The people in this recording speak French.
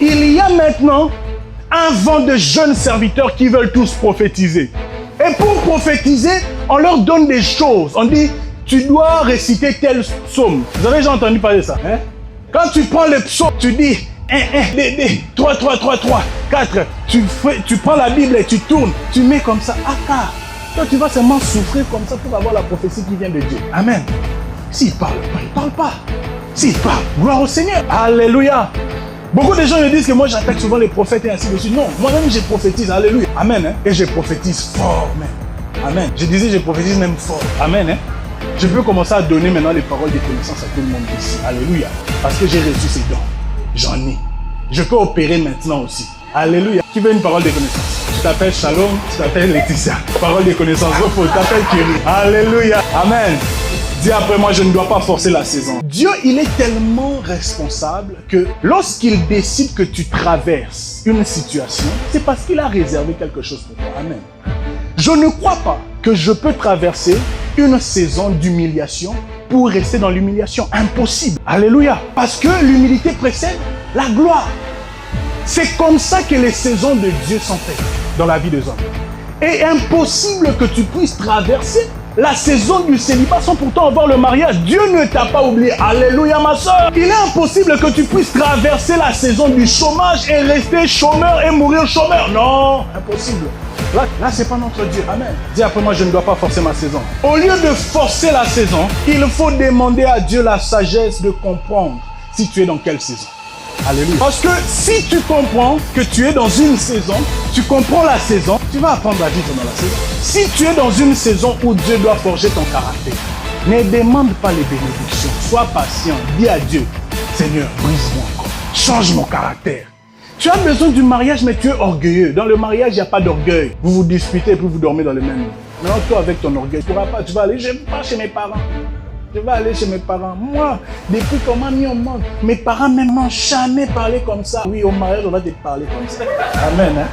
Il y a maintenant un vent de jeunes serviteurs qui veulent tous prophétiser. Et pour prophétiser, on leur donne des choses. On dit, tu dois réciter tel psaume. Vous avez déjà entendu parler de ça, hein? Quand tu prends le psaume, tu dis 1, 1, 2, 2, 3, 3, 3, 3, 4. Tu prends la Bible et tu tournes. Tu mets comme ça. Aka. Toi, tu vas seulement souffrir comme ça pour avoir la prophétie qui vient de Dieu. Amen. S'il parle pas, il ne parle pas. S'il parle, gloire au Seigneur. Alléluia. Beaucoup de gens me disent que moi j'attaque souvent les prophètes et ainsi de suite. Non, moi-même je prophétise. Alléluia. Amen. Hein? Et je prophétise fort même. Amen. Je disais je prophétise même fort. Amen. Hein? Je peux commencer à donner maintenant les paroles de connaissance à tout le monde ici. Alléluia. Parce que j'ai reçu ces dons. J'en ai. Je peux opérer maintenant aussi. Alléluia. Qui veut une parole de connaissance? Tu t'appelles Shalom, tu t'appelles Laetitia. Parole de connaissance. Tu t'appelles Thierry. Alléluia. Amen. Dis après moi, je ne dois pas forcer la saison. Dieu, il est tellement responsable que lorsqu'il décide que tu traverses une situation, c'est parce qu'il a réservé quelque chose pour toi. Amen. Je ne crois pas que je peux traverser une saison d'humiliation pour rester dans l'humiliation. Impossible. Alléluia. Parce que l'humilité précède la gloire. C'est comme ça que les saisons de Dieu sont faites dans la vie des hommes. Et impossible que tu puisses traverser la saison du célibat sans pourtant avoir le mariage. Dieu ne t'a pas oublié. Alléluia, ma soeur. Il est impossible que tu puisses traverser la saison du chômage et rester chômeur et mourir chômeur. Non, impossible. Là c'est pas notre Dieu. Amen. Dis après moi, je ne dois pas forcer ma saison. Au lieu de forcer la saison, il faut demander à Dieu la sagesse de comprendre si tu es dans quelle saison. Alléluia. Parce que si tu comprends que tu es dans une saison, tu comprends la saison, tu vas apprendre à vivre dans la saison. Si tu es dans une saison où Dieu doit forger ton caractère, ne demande pas les bénédictions. Sois patient. Dis à Dieu, Seigneur, brise-moi encore. Change mon caractère. Tu as besoin du mariage, mais tu es orgueilleux. Dans le mariage, il n'y a pas d'orgueil. Vous vous disputez et puis vous dormez dans le même lit. Maintenant, toi, avec ton orgueil, tu ne pourras pas. Tu vas aller, je ne vais pas chez mes parents. Je vais aller chez mes parents. Moi, depuis qu'on m'a mis au monde, mes parents ne m'ont jamais parlé comme ça. Oui, au mariage, on va te parler comme ça. Amen. Hein?